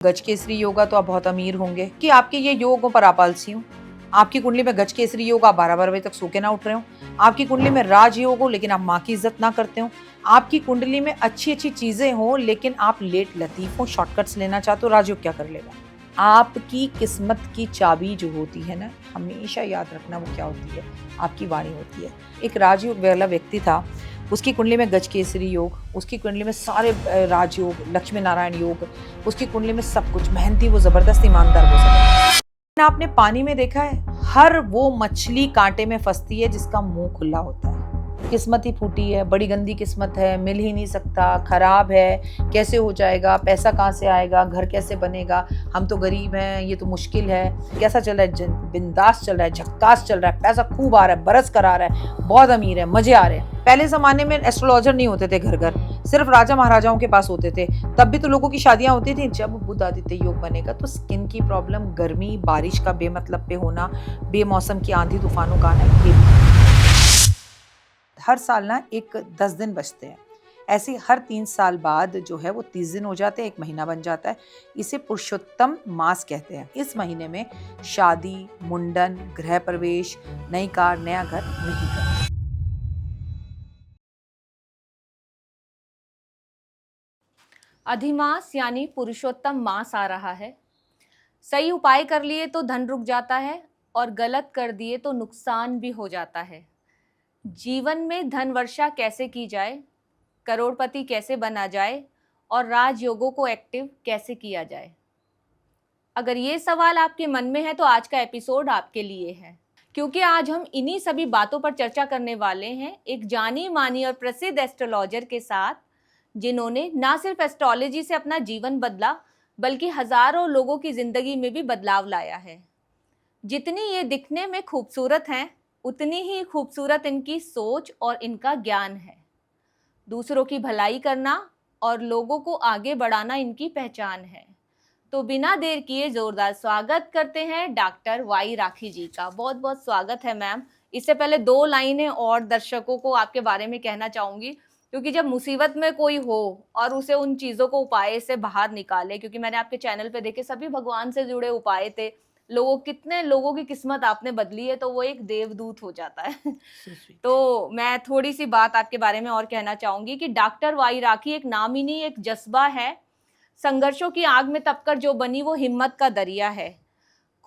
गज केसरी योगा तो आप बहुत अमीर होंगे कि आपके ये योगों पर आप आलसी हो। आपकी कुंडली में गज केसरी योग, आप 12-12 बजे तक सो के ना उठ रहे हो। आपकी कुंडली में राजयोग हो लेकिन आप माँ की इज्जत ना करते हो। आपकी कुंडली में अच्छी अच्छी चीजें हो लेकिन आप लेट लतीफ हो, शॉर्टकट्स लेना चाहते हो। राजयोग क्या कर लेगा? आपकी किस्मत की चाबी जो होती है ना, हमेशा याद रखना वो क्या होती है, आपकी वाणी होती है। एक राजयोग वाला व्यक्ति था, उसकी कुंडली में गज केसरी योग, उसकी कुंडली में सारे राजयोग, लक्ष्मी नारायण योग, उसकी कुंडली में सब कुछ। मेहनती, वो जबरदस्त ईमानदार हो सकता है। आपने पानी में देखा है, हर वो मछली कांटे में फंसती है जिसका मुंह खुला होता है। किस्मत ही फूटी है, बड़ी गंदी किस्मत है, मिल ही नहीं सकता, खराब है, कैसे हो जाएगा, पैसा कहाँ से आएगा, घर कैसे बनेगा, हम तो गरीब हैं, ये तो मुश्किल है। कैसा चल रहा है? बिंदास चल रहा है, झक्कास चल रहा है, पैसा खूब आ रहा है, बरस कर आ रहा है, बहुत अमीर है, मजे आ रहे हैं। पहले जमाने में एस्ट्रोलॉजर नहीं होते थे घर घर, सिर्फ राजा महाराजाओं के पास होते थे। तब भी तो लोगों की शादियां होती थी। जब बुध आदित्य योग बनेगा तो स्किन की प्रॉब्लम, गर्मी, बारिश का बेमतलब पे होना, बेमौसम की आंधी तूफानों का आना, ये हर साल ना एक 10 दिन बचते हैं। ऐसे हर 3 साल बाद जो है वो 30 दिन हो जाते हैं, एक महीना बन जाता है। इसे पुरुषोत्तम मास कहते हैं। इस महीने में शादी, मुंडन, गृह प्रवेश, नई कार, नया घर नहीं करना। अधिमास यानी पुरुषोत्तम मास आ रहा है। सही उपाय कर लिए तो धन रुक जाता है और गलत कर दिए तो नुकसान भी हो जाता है। जीवन में धन वर्षा कैसे की जाए, करोड़पति कैसे बना जाए और राजयोगों को एक्टिव कैसे किया जाए, अगर ये सवाल आपके मन में है तो आज का एपिसोड आपके लिए है, क्योंकि आज हम इन्हीं सभी बातों पर चर्चा करने वाले हैं एक जानी मानी और प्रसिद्ध एस्ट्रोलॉजर के साथ, जिन्होंने ना सिर्फ एस्ट्रोलॉजी से अपना जीवन बदला बल्कि हजारों लोगों की जिंदगी में भी बदलाव लाया है। जितनी ये दिखने में खूबसूरत हैं, उतनी ही खूबसूरत इनकी सोच और इनका ज्ञान है। दूसरों की भलाई करना और लोगों को आगे बढ़ाना इनकी पहचान है। तो बिना देर किए जोरदार स्वागत करते हैं डॉक्टर वाई राखी जी का। बहुत बहुत स्वागत है मैम। इससे पहले 2 लाइनें और दर्शकों को आपके बारे में कहना चाहूंगी, क्योंकि जब मुसीबत में कोई हो और उसे उन चीज़ों को उपाय से बाहर निकाले, क्योंकि मैंने आपके चैनल पे देखे सभी भगवान से जुड़े उपाय थे, कितने लोगों की किस्मत आपने बदली है, तो वो एक देवदूत हो जाता है। तो मैं थोड़ी सी बात आपके बारे में और कहना चाहूंगी कि डॉक्टर वाई राखी एक नाम ही नहीं, एक जज्बा है। संघर्षों की आग में तपकर जो बनी वो हिम्मत का दरिया है।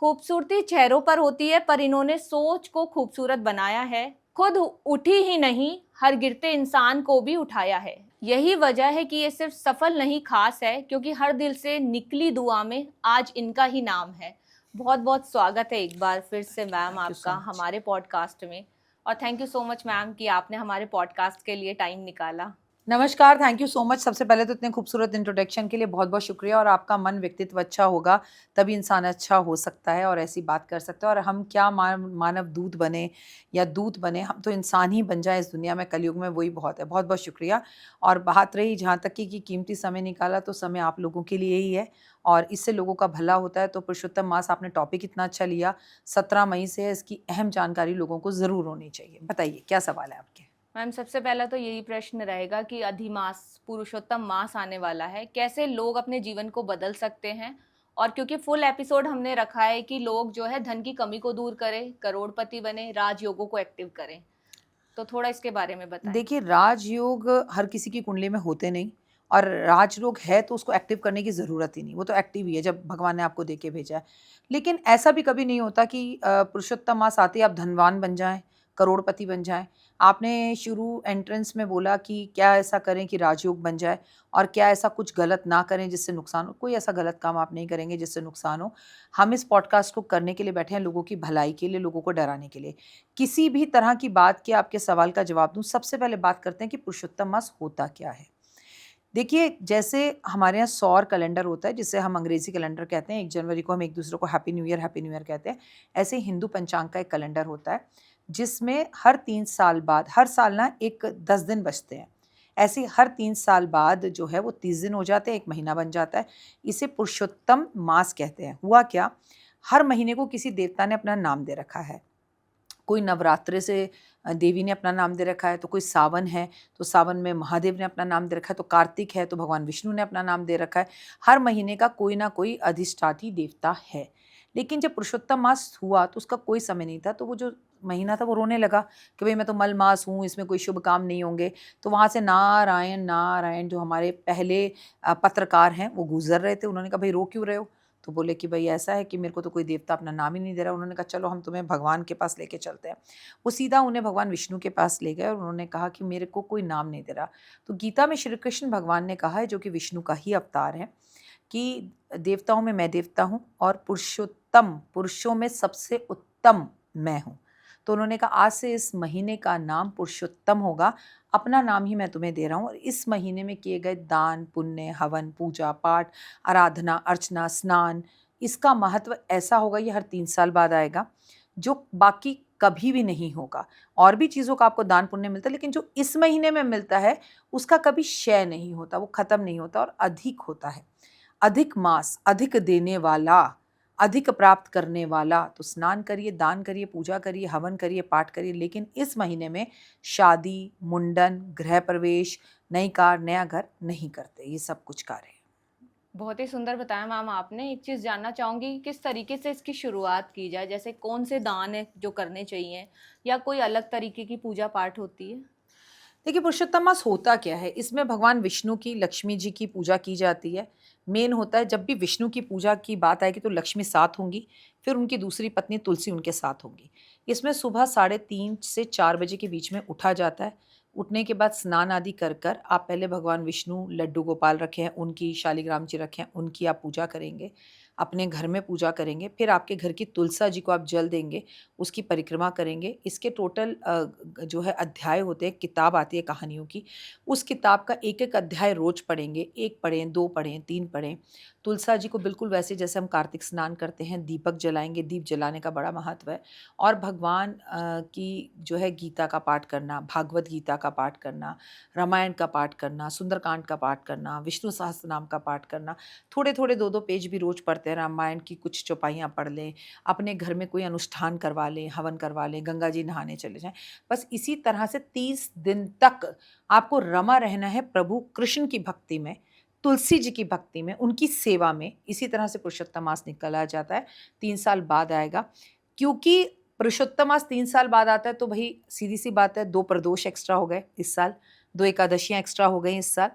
खूबसूरती चेहरों पर होती है पर इन्होंने सोच को खूबसूरत बनाया है। खुद उठी ही नहीं, हर गिरते इंसान को भी उठाया है। यही वजह है कि ये सिर्फ सफल नहीं खास है, क्योंकि हर दिल से निकली दुआ में आज इनका ही नाम है। बहुत बहुत स्वागत है एक बार फिर से मैम आपका हमारे पॉडकास्ट में, और thank you so much ma'am कि आपने हमारे पॉडकास्ट के लिए टाइम निकाला। नमस्कार, थैंक यू सो मच। सबसे पहले तो इतने खूबसूरत इंट्रोडक्शन के लिए बहुत बहुत शुक्रिया। और आपका मन, व्यक्तित्व अच्छा होगा तभी इंसान अच्छा हो सकता है और ऐसी बात कर सकता है। और हम क्या मानव दूत बने या दूत बने, हम तो इंसान ही बन जाए इस दुनिया में, कलयुग में, वही बहुत है। बहुत बहुत शुक्रिया। और बात रही जहाँ तक कि कीमती समय निकाला, तो समय आप लोगों के लिए ही है और इससे लोगों का भला होता है। तो पुरुषोत्तम मास, आपने टॉपिक इतना अच्छा लिया, 17 मई से इसकी अहम जानकारी लोगों को ज़रूर होनी चाहिए। बताइए क्या सवाल है आपके? मैम सबसे पहला तो यही प्रश्न रहेगा कि अधिमास, पुरुषोत्तम मास आने वाला है, कैसे लोग अपने जीवन को बदल सकते हैं। और क्योंकि फुल एपिसोड हमने रखा है कि लोग जो है धन की कमी को दूर करें, करोड़पति बने, राजयोगों को एक्टिव करें, तो थोड़ा इसके बारे में बताएं। देखिए, राजयोग हर किसी की कुंडली में होते नहीं, और राजयोग है तो उसको एक्टिव करने की ज़रूरत ही नहीं, वो तो एक्टिव ही है जब भगवान ने आपको दे के भेजा है। लेकिन ऐसा भी कभी नहीं होता कि पुरुषोत्तम मास आते ही आप धनवान बन जाएं, करोड़पति बन जाएं। आपने शुरू एंट्रेंस में बोला कि क्या ऐसा करें कि राजयोग बन जाए, और क्या ऐसा कुछ गलत ना करें जिससे नुकसान हो। कोई ऐसा गलत काम आप नहीं करेंगे जिससे नुकसान हो। हम इस पॉडकास्ट को करने के लिए बैठे हैं, लोगों की भलाई के लिए, लोगों को डराने के लिए। किसी भी तरह की बात के आपके सवाल का जवाब दूं, सबसे पहले बात करते हैं कि पुरुषोत्तम मास होता क्या है। देखिए, जैसे हमारे यहाँ सौर कैलेंडर होता है, जिसे हम अंग्रेजी कैलेंडर कहते हैं, 1 जनवरी को हम एक दूसरे को हैप्पी न्यू ईयर कहते हैं। ऐसे हिंदू पंचांग का एक कैलेंडर होता है जिसमें हर 3 साल बाद, हर साल ना एक 10 दिन बचते हैं। ऐसे हर 3 साल बाद जो है वो 30 दिन हो जाते हैं, एक महीना बन जाता है। इसे पुरुषोत्तम मास कहते हैं। हुआ क्या, हर महीने को किसी देवता ने अपना नाम दे रखा है। कोई नवरात्रे से देवी ने अपना नाम दे रखा है, तो कोई सावन है तो सावन में महादेव ने अपना नाम दे रखा है, तो कार्तिक है तो भगवान विष्णु ने अपना नाम दे रखा है। हर महीने का कोई ना कोई अधिष्ठाती देवता है। लेकिन जब पुरुषोत्तम मास हुआ तो उसका कोई समय नहीं था, तो वो जो महीना था वो रोने लगा कि भाई मैं तो मल मास हूँ, इसमें कोई शुभ काम नहीं होंगे। तो वहाँ से नारायण नारायण जो हमारे पहले पत्रकार हैं वो गुजर रहे थे। उन्होंने कहा भाई रो क्यों रहे हो? तो बोले कि भाई ऐसा है कि मेरे को तो कोई देवता अपना नाम ही नहीं दे रहा। उन्होंने कहा चलो हम तुम्हें भगवान के पास लेके चलते हैं। वो सीधा उन्हें भगवान विष्णु के पास ले गए और उन्होंने कहा कि मेरे को कोई नाम नहीं दे रहा। तो गीता में श्री कृष्ण भगवान ने कहा है, जो कि विष्णु का ही अवतार है, कि देवताओं में मैं देवता हूँ और पुरुषोत्तम, पुरुषों में सबसे उत्तम मैं हूँ। तो उन्होंने कहा आज से इस महीने का नाम पुरुषोत्तम होगा, अपना नाम ही मैं तुम्हें दे रहा हूँ। और इस महीने में किए गए दान पुण्य, हवन, पूजा पाठ, आराधना, अर्चना, स्नान, इसका महत्व ऐसा होगा, ये हर 3 साल बाद आएगा, जो बाकी कभी भी नहीं होगा। और भी चीज़ों का आपको दान पुण्य मिलता है, लेकिन जो इस महीने में मिलता है उसका कभी क्षय नहीं होता, वो खत्म नहीं होता और अधिक होता है। अधिक मास, अधिक देने वाला, अधिक प्राप्त करने वाला। तो स्नान करिए, दान करिए, पूजा करिए, हवन करिए, पाठ करिए, लेकिन इस महीने में शादी, मुंडन, गृह प्रवेश, नई कार, नया घर नहीं करते। ये सब कुछ कार्य है। बहुत ही सुंदर बताया मैम आपने। एक चीज़ जानना चाहूँगी कि किस तरीके से इसकी शुरुआत की जाए, जैसे कौन से दान है जो करने चाहिए या कोई अलग तरीके की पूजा पाठ होती है? देखिए पुरुषोत्तम मास होता क्या है, इसमें भगवान विष्णु की, लक्ष्मी जी की पूजा की जाती है। मेन होता है जब भी विष्णु की पूजा की बात आएगी तो लक्ष्मी साथ होंगी, फिर उनकी दूसरी पत्नी तुलसी उनके साथ होंगी। इसमें सुबह 3:30 से 4 बजे के बीच में उठा जाता है। उठने के बाद स्नान आदि कर कर आप पहले भगवान विष्णु, लड्डू गोपाल रखे हैं उनकी, शालिग्राम जी रखे हैं उनकी आप पूजा करेंगे। अपने घर में पूजा करेंगे, फिर आपके घर की तुलसा जी को आप जल देंगे, उसकी परिक्रमा करेंगे। इसके टोटल जो है अध्याय होते हैं, किताब आती है कहानियों की, उस किताब का एक-एक अध्याय रोज़ पढ़ेंगे, 1 पढ़ें, 2 पढ़ें, 3 पढ़ें। तुलसा जी को बिल्कुल वैसे जैसे हम कार्तिक स्नान करते हैं, दीपक जलाएँगे, दीप जलाने का बड़ा महत्व है। और भगवान की जो है गीता का पाठ करना, भागवत गीता का पाठ करना, रामायण का पाठ करना, सुंदरकांड का पाठ करना, विष्णु सहस्त्रनाम का पाठ करना, थोड़े-थोड़े 2-2 पेज भी रोज़ पढ़ते हैं, रामायण की कुछ चौपाइयाँ पढ़ लें, अपने घर में कोई अनुष्ठान करवा लें, हवन करवा लें, गंगा जी नहाने चले जाएँ। बस इसी तरह से 30 दिन तक आपको रमा रहना है प्रभु कृष्ण की भक्ति में, तुलसी जी की भक्ति में, उनकी सेवा में। इसी तरह से पुरुषोत्तम मास निकला जाता है, 3 साल बाद आएगा। क्योंकि पुरुषोत्तम मास 3 साल बाद आता है तो भई सीधी-सी बात है, 2 प्रदोष एक्स्ट्रा हो गए इस साल, 2 एकादशियाँ एक्स्ट्रा हो गई इस साल,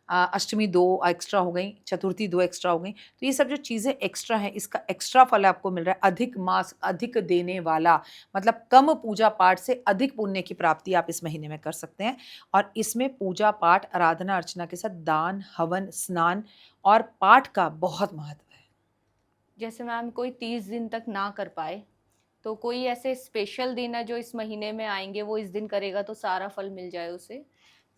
अष्टमी 2 एक्स्ट्रा हो गई, चतुर्थी 2 एक्स्ट्रा हो गई। तो ये सब जो चीज़ें एक्स्ट्रा हैं, इसका एक्स्ट्रा फल आपको मिल रहा है। अधिक मास, अधिक देने वाला, मतलब कम पूजा पाठ से अधिक पुण्य की प्राप्ति आप इस महीने में कर सकते हैं। और इसमें पूजा पाठ, आराधना अर्चना के साथ दान, हवन, स्नान और पाठ का बहुत महत्व है। जैसे मैम कोई 30 दिन तक ना कर पाए, तो कोई ऐसे स्पेशल दिन है जो इस महीने में आएँगे, वो इस दिन करेगा तो सारा फल मिल जाए उसे?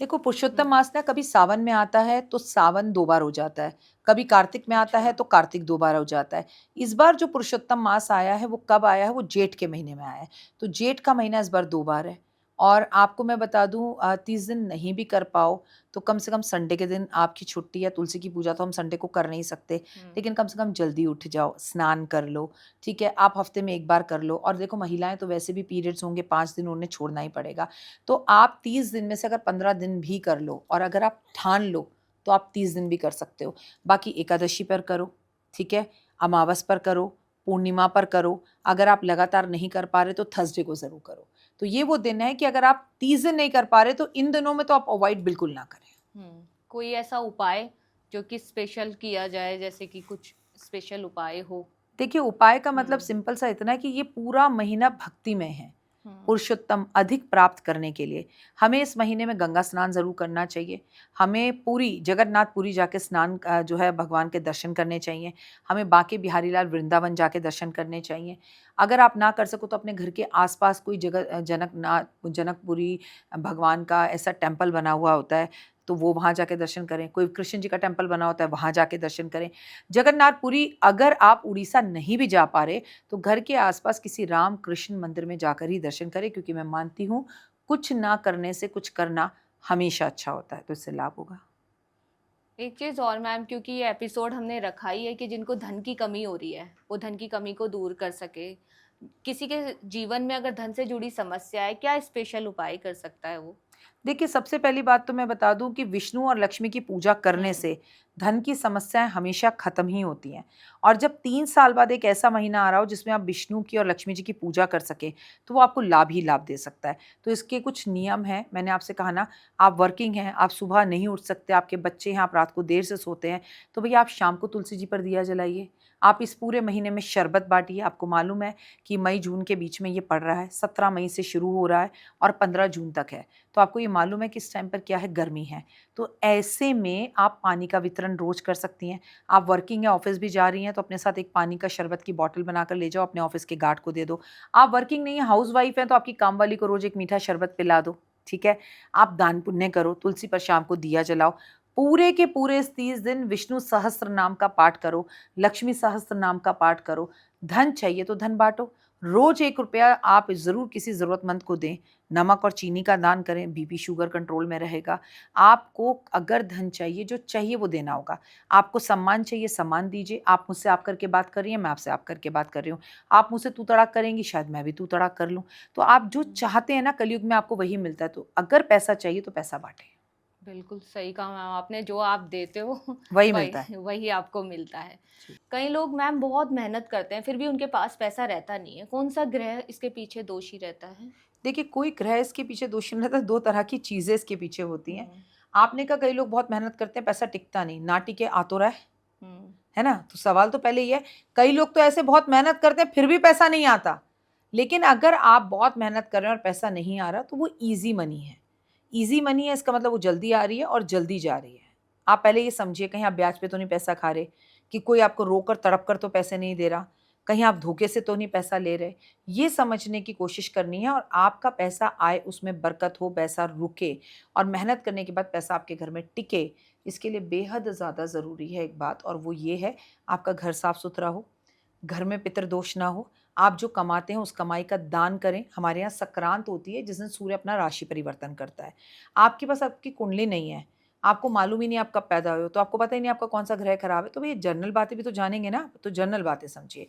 देखो पुरुषोत्तम हुँ। मास ना कभी सावन में आता है तो सावन 2 बार हो जाता है, कभी कार्तिक में आता है अच्छा। तो कार्तिक 2 बार हो जाता है। इस बार जो पुरुषोत्तम मास आया है वो कब आया है? वो जेठ के महीने में आया है। तो जेठ का महीना इस बार 2 बार है। और आपको मैं बता दूँ 30 दिन नहीं भी कर पाओ तो कम से कम संडे के दिन आपकी छुट्टी है, तुलसी की पूजा तो हम संडे को कर नहीं सकते, हुँ। लेकिन कम से कम जल्दी उठ जाओ, स्नान कर लो, ठीक है? आप हफ्ते में 1 बार कर लो। और देखो महिलाएँ तो वैसे भी पीरियड्स होंगे 5 दिन उन्हें छोड़ना ही पड़ेगा। तो आप 30 दिन में से अगर 15 दिन भी कर लो और अगर आप ठान लो, तो आप 30 दिन भी कर सकते हो। बाकी एकादशी पर करो, ठीक है? अमावस पर करो, पूर्णिमा पर करो। अगर आप लगातार नहीं कर पा रहे तो थर्सडे को ज़रूर करो। तो ये वो दिन है कि अगर आप 30 दिन नहीं कर पा रहे तो इन दिनों में तो आप अवॉइड बिल्कुल ना करें। कोई ऐसा उपाय जो कि स्पेशल किया जाए, जैसे कि कुछ स्पेशल उपाय हो? देखिए उपाय का मतलब हुँ। सिंपल सा इतना है कि ये पूरा महीना भक्तिमय है। हुँ। पुरुषोत्तम अधिक प्राप्त करने के लिए हमें इस महीने में गंगा स्नान ज़रूर करना चाहिए। हमें पूरी जगन्नाथपुरी जाके स्नान जो है भगवान के दर्शन करने चाहिए। हमें बांके बिहारी लाल वृंदावन जाके दर्शन करने चाहिए। अगर आप ना कर सको तो अपने घर के आस-पास कोई जगह जनकपुरी भगवान का ऐसा टेम्पल बना हुआ होता है, तो वो वहाँ जाके दर्शन करें। कोई कृष्ण जी का टेम्पल बना होता है, वहाँ जाके दर्शन करें। जगन्नाथपुरी अगर आप उड़ीसा नहीं भी जा पा रहे तो घर के आसपास किसी राम कृष्ण मंदिर में जाकर ही दर्शन करें, क्योंकि मैं मानती हूँ कुछ ना करने से कुछ करना हमेशा अच्छा होता है, तो इससे लाभ होगा। एक चीज़ और मैम, क्योंकि ये एपिसोड हमने रखा ही है कि जिनको धन की कमी हो रही है, वो धन की कमी को दूर कर सके। किसी के जीवन में अगर धन से जुड़ी समस्या है, क्या स्पेशल उपाय कर सकता है वो? देखिए, सबसे पहली बात तो मैं बता दूँ कि विष्णु और लक्ष्मी की पूजा करने हुँ। से धन की समस्याएँ हमेशा खत्म ही होती हैं। और जब 3 साल बाद एक ऐसा महीना आ रहा हो जिसमें आप विष्णु की और लक्ष्मी जी की पूजा कर सकें, तो वो आपको लाभ ही लाभ दे सकता है। तो इसके कुछ नियम हैं, मैंने आपसे कहा ना, आप वर्किंग हैं, आप सुबह नहीं उठ सकते, आपके बच्चे हैं, आप रात को देर से सोते हैं, तो भैया आप शाम को तुलसी जी पर दिया जलाइए। आप इस पूरे महीने में शरबत बाँटिए। आपको मालूम है कि मई-जून के बीच में ये पड़ रहा है, 17 मई से शुरू हो रहा है और 15 जून तक है। तो आपको ये मालूम है कि इस टाइम पर क्या है, गर्मी है। तो ऐसे में आप पानी का वितरण रोज़ कर सकती हैं। आप वर्किंग है, ऑफ़िस भी जा रही हैं, तो अपने साथ एक पानी का शरबत की बॉटल बनाकर ले जाओ, अपने ऑफ़िस के गार्ड को दे दो। आप वर्किंग नहीं है, हाउसवाइफ़ हैं, तो आपकी कामवाली को रोज़ एक मीठा शरबत पिला दो, ठीक है? आप दान पुण्य करो, तुलसी पर शाम को दिया जलाओ। पूरे के पूरे इस 30 दिन विष्णु सहस्त्र नाम का पाठ करो, लक्ष्मी सहस्त्र नाम का पाठ करो। धन चाहिए तो धन बाँटो। रोज़ ₹1 आप ज़रूर किसी ज़रूरतमंद को दें। नमक और चीनी का दान करें, बीपी शुगर कंट्रोल में रहेगा। आपको अगर धन चाहिए, जो चाहिए वो देना होगा। आपको सम्मान चाहिए, सम्मान दीजिए। आप मुझसे आप करके बात कर रही हैं, मैं आपसे आप करके बात कर रही हूँ। आप मुझसे तू तड़ाक करेंगी, शायद मैं भी तू तड़ाक कर लूँ। तो आप जो हुँ। चाहते हैं ना, कलयुग में आपको वही मिलता है। तो अगर पैसा चाहिए तो पैसा बाँटें, बिल्कुल सही कहा मैम आपने, जो आप देते हो वही मिलता है। वही वही आपको मिलता है। जी। कई लोग मैम बहुत मेहनत करते हैं, फिर भी उनके पास पैसा रहता नहीं है। कौन-सा ग्रह इसके पीछे दोषी रहता है? देखिए, कोई ग्रह इसके पीछे दोषी नहीं रहता, 2 तरह की चीज़ें इसके पीछे होती हैं। हुँ, आपने कहा कई लोग बहुत मेहनत करते हैं, पैसा टिकता नहीं, ना टिके आ तो रहा हुँ, है ना? तो सवाल तो पहले ये है, कई लोग तो ऐसे बहुत मेहनत करते हैं, फिर भी पैसा नहीं आता। लेकिन अगर आप बहुत मेहनत कर रहे हैं और पैसा नहीं आ रहा, तो वो ईज़ी मनी है। ईज़ी मनी है, इसका मतलब वो जल्दी आ रही है और जल्दी जा रही है। आप पहले ये समझिए, कहीं आप ब्याज पे तो नहीं पैसा खा रहे, कि कोई आपको रोक कर, तड़प कर तो पैसे नहीं दे रहा, कहीं आप धोखे से तो नहीं पैसा ले रहे। ये समझने की कोशिश करनी है और आपका पैसा आए, उसमें बरकत हो, पैसा रुके और मेहनत करने के बाद पैसा आपके घर में टिके, इसके लिए बेहद ज़्यादा ज़रूरी है एक बात, और वो ये है, आपका घर साफ-सुथरा हो, घर में पितृदोष ना हो, आप जो कमाते हैं उस कमाई का दान करें। हमारे यहाँ संक्रांत होती है जिस दिन सूर्य अपना राशि परिवर्तन करता है। आपके पास आपकी कुंडली नहीं है, आपको मालूम ही नहीं आप कब पैदा हुए हो, तो आपको पता ही नहीं आपका कौन-सा ग्रह खराब है, तो भई जनरल बातें भी तो जानेंगे ना, तो जनरल बातें समझिए।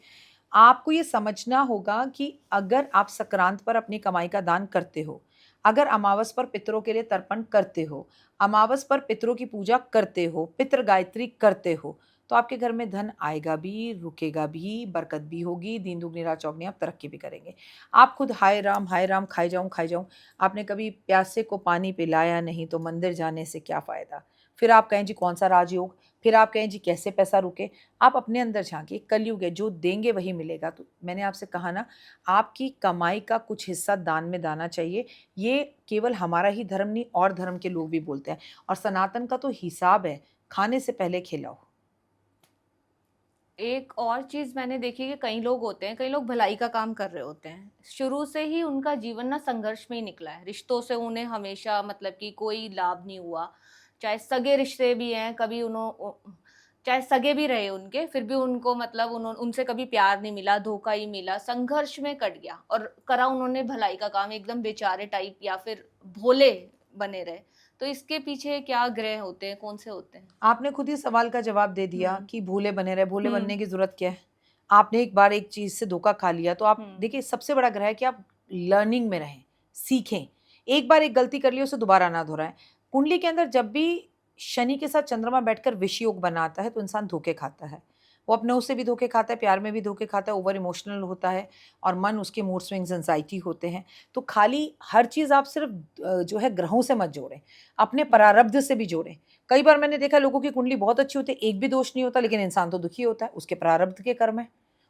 आपको ये समझना होगा कि अगर आप संक्रांत पर अपनी कमाई का दान करते हो, अगर अमावस पर पितरों के लिए तर्पण करते हो, अमावस पर पितरों की पूजा करते हो, पितृ गायत्री करते हो, तो आपके घर में धन आएगा भी, रुकेगा भी, बरकत भी होगी, दीन दुगनी रात चौगुनी, आप तरक्की भी करेंगे। आप खुद हाय राम, खाए जाऊँ, आपने कभी प्यासे को पानी पिलाया नहीं तो मंदिर जाने से क्या फ़ायदा? फिर आप कहें जी कौन-सा राजयोग? फिर आप कहें जी कैसे पैसा रुके? आप अपने अंदर झाँकिए, कलयुग है, जो देंगे वही मिलेगा। तो मैंने आपसे कहा ना, आपकी कमाई का कुछ हिस्सा दान में जाना चाहिए। ये केवल हमारा ही धर्म नहीं, और धर्म के लोग भी बोलते हैं, और सनातन का तो हिसाब है, खाने से पहले खिलाओ। एक और चीज़ मैंने देखी कि कई लोग होते हैं, कई लोग भलाई का काम कर रहे होते हैं। शुरू से ही उनका जीवन ना संघर्ष में ही निकला है। रिश्तों से उन्हें हमेशा मतलब कि कोई लाभ नहीं हुआ। चाहे सगे रिश्ते भी हैं, कभी चाहे सगे भी रहे उनके, फिर भी उनको मतलब उनसे कभी प्यार नहीं मिला, धोखा ही मिला, संघर्ष में कट गया और करा उन्होंने भलाई का काम, एकदम बेचारे टाइप या फिर भोले बने रहे। तो इसके पीछे क्या ग्रह होते हैं, कौन से होते हैं? आपने खुद ही सवाल का जवाब दे दिया हुँ, कि भोले बने रहे, भोले हुँ, बनने की ज़रूरत क्या है? आपने एक बार एक चीज़ से धोखा खा लिया, तो आप हुँ, देखिए, सबसे बड़ा ग्रह है कि आप लर्निंग में रहें, सीखें। एक बार एक गलती कर ली, उसे दोबारा ना दोहराएँ। कुंडली के अंदर जब भी शनि के साथ चंद्रमा बैठकर विष योग बनाता है, तो इंसान धोखे खाता है। वो अपनों से भी धोखे खाता है, प्यार में भी धोखे खाता है, ओवर इमोशनल होता है और मन उसके मूड स्विंग्स, एंग्ज़ायटी होते हैं। तो खाली हर चीज़ आप सिर्फ़ जो है ग्रहों से मत जोड़ें, अपने हुँ। प्रारब्ध से भी जोड़ें। कई बार मैंने देखा लोगों की कुंडली बहुत अच्छी होती है, एक भी दोष नहीं होता, लेकिन इंसान तो दुखी होता है, उसके प्रारब्ध के कर्म है,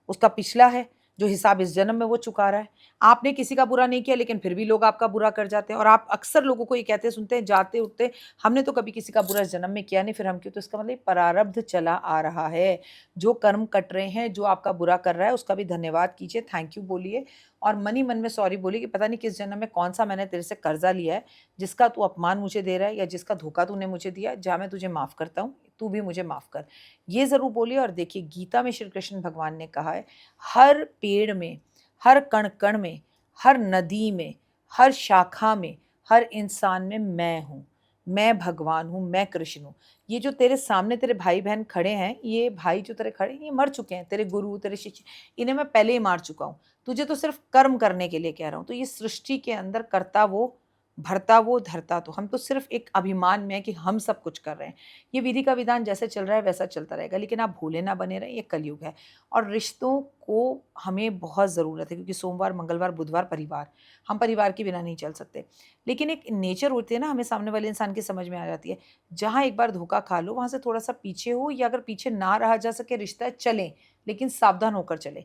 उसका पिछला है, जो हिसाब इस जन्म में वो चुका रहा है। आपने किसी का बुरा नहीं किया, लेकिन फिर भी लोग आपका बुरा कर जाते हैं, और आप अक्सर लोगों को ये कहते सुनते हैं जाते-उठते, हमने तो कभी किसी का बुरा इस जन्म में किया नहीं, फिर हम क्यों? तो इसका मतलब ये प्रारब्ध चला आ रहा है। जो कर्म कट रहे हैं, जो आपका बुरा कर रहा है, उसका भी धन्यवाद कीजिए, थैंक यू बोलिए, और मन ही मन में सॉरी बोलिए कि पता नहीं किस जन्म में कौन-सा मैंने तेरे से कर्जा लिया है, जिसका तू अपमान मुझे दे रहा है या जिसका धोखा तूने मुझे दिया, जा मैं तुझे माफ़ करता हूँ, तू भी मुझे माफ़ कर। ये ज़रूर बोलिए। और देखिए, गीता में श्री कृष्ण भगवान ने कहा है, हर पेड़ में, हर कण-कण में, हर नदी में, हर शाखा में, हर इंसान में मैं हूँ। मैं भगवान हूँ, मैं कृष्ण हूँ। ये जो तेरे सामने तेरे भाई बहन खड़े हैं, ये भाई जो तेरे खड़े हैं, ये मर चुके हैं, तेरे गुरु तेरे शिष्य, इन्हें मैं पहले ही मार चुका हूँ। तुझे तो सिर्फ कर्म करने के लिए कह रहा हूँ। तो ये सृष्टि के अंदर करता वो, भरता वो, धरता तो हम। तो सिर्फ एक अभिमान में है कि हम सब कुछ कर रहे हैं। ये विधि का विधान जैसे चल रहा है वैसा चलता रहेगा, लेकिन आप भूले ना बने रहें, ये कलयुग है। और रिश्तों को हमें बहुत ज़रूरत है, क्योंकि सोमवार मंगलवार बुधवार परिवार, हम परिवार के बिना नहीं चल सकते। लेकिन एक नेचर होती है ना, हमें सामने वाले इंसान की समझ में आ जाती है। जहाँ एक बार धोखा खा लो, वहाँ से थोड़ा सा पीछे हो, या अगर पीछे ना रहा जा सके रिश्ता, चलें, लेकिन सावधान होकर चलें।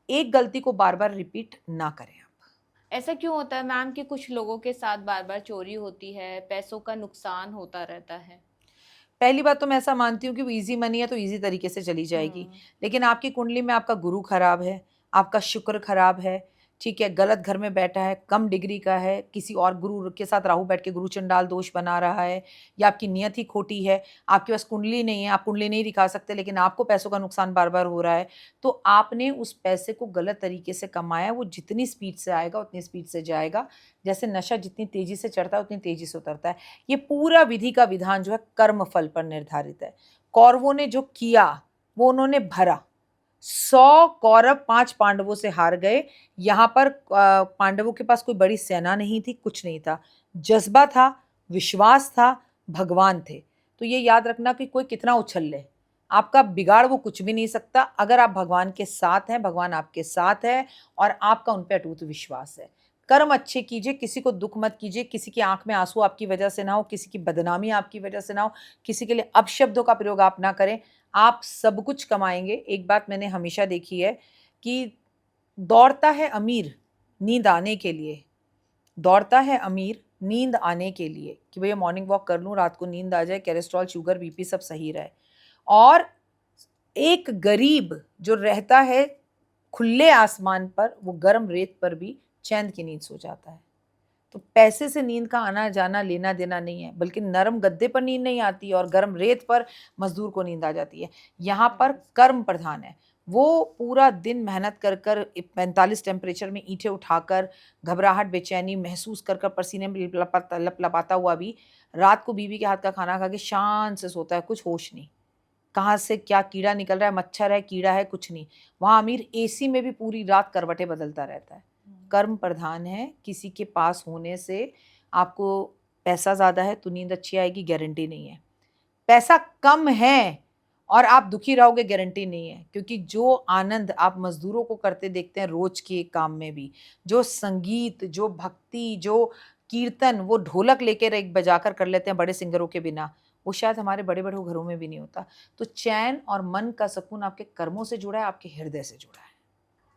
एक गलती को बार बार रिपीट ना करें आप। ऐसा क्यों होता है मैम कि कुछ लोगों के साथ बार-बार चोरी होती है, पैसों का नुकसान होता रहता है? पहली बात तो मैं ऐसा मानती हूँ कि वो ईज़ी मनी है तो ईज़ी तरीके से चली जाएगी। हुँ। लेकिन आपकी कुंडली में आपका गुरु खराब है, आपका शुक्र खराब है, ठीक है? गलत घर में बैठा है, कम डिग्री का है, किसी और गुरु के साथ राहु बैठ के गुरु चंडाल दोष बना रहा है, या आपकी नियत ही खोटी है, आपके पास कुंडली नहीं है, आप कुंडली नहीं दिखा सकते, लेकिन आपको पैसों का नुकसान बार-बार हो रहा है, तो आपने उस पैसे को गलत तरीके से कमाया, वो जितनी स्पीड से आएगा उतनी स्पीड से जाएगा। जैसे नशा जितनी तेज़ी से चढ़ता है उतनी तेज़ी से उतरता है। ये पूरा विधि का विधान जो है कर्म फल पर निर्धारित है। कौरवों ने जो किया वो उन्होंने भरा। 100 कौरव 5 पांडवों से हार गए। यहाँ पर पांडवों के पास कोई बड़ी सेना नहीं थी, कुछ नहीं था। जज़्बा था, विश्वास था, भगवान थे। तो ये याद रखना कि कोई कितना उछल ले, आपका बिगाड़ वो कुछ भी नहीं सकता। अगर आप भगवान के साथ हैं, भगवान आपके साथ है और आपका उन पे अटूट विश्वास है। कर्म अच्छे कीजिए, किसी को दुःख मत कीजिए, किसी की आँख में आँसू आपकी वजह से ना हो, किसी की बदनामी आपकी वजह से ना हो, किसी के लिए अपशब्दों का प्रयोग आप ना करें। आप सब कुछ कमाएँगे। एक बात मैंने हमेशा देखी है कि दौड़ता है अमीर नींद आने के लिए, दौड़ता है अमीर नींद आने के लिए कि भैया मॉर्निंग वॉक कर लूँ, रात को नींद आ जाए, कोलेस्ट्रॉल, शुगर, बीपी सब सही रहे। और एक गरीब जो रहता है खुले आसमान पर, वो गर्म रेत पर भी चैन की नींद सो जाता है। तो पैसे से नींद का आना-जाना लेना-देना नहीं है, बल्कि नरम गद्दे पर नींद नहीं आती और गर्म रेत पर मज़दूर को नींद आ जाती है। यहाँ पर कर्म प्रधान है। वो पूरा दिन मेहनत कर कर 45 टेम्परेचर में ईंटें उठाकर, घबराहट, बेचैनी महसूस कर कर, पसीने में लपलपाता हुआ भी रात को बीवी के हाथ का खाना खा के शान से सोता है, कुछ होश नहीं। कहाँ से क्या कीड़ा निकल रहा है, मच्छर है, कीड़ा है, कुछ नहीं। वहाँ अमीर एसी में भी पूरी रात करवटें बदलता रहता है। कर्म प्रधान है, किसी के पास होने से आपको पैसा ज़्यादा है तो नींद अच्छी आएगी, गारंटी नहीं है। पैसा कम है और आप दुखी रहोगे, गारंटी नहीं है। क्योंकि जो आनंद आप मज़दूरों को करते देखते हैं रोज़ के काम में भी, जो संगीत, जो भक्ति, जो कीर्तन वो ढोलक लेके बजाकर कर लेते हैं बड़े सिंगरों के बिना, वो शायद हमारे बड़े-बड़े घरों में भी नहीं होता। तो चैन और मन का सुकून आपके कर्मों से जुड़ा है, आपके हृदय से जुड़ा है।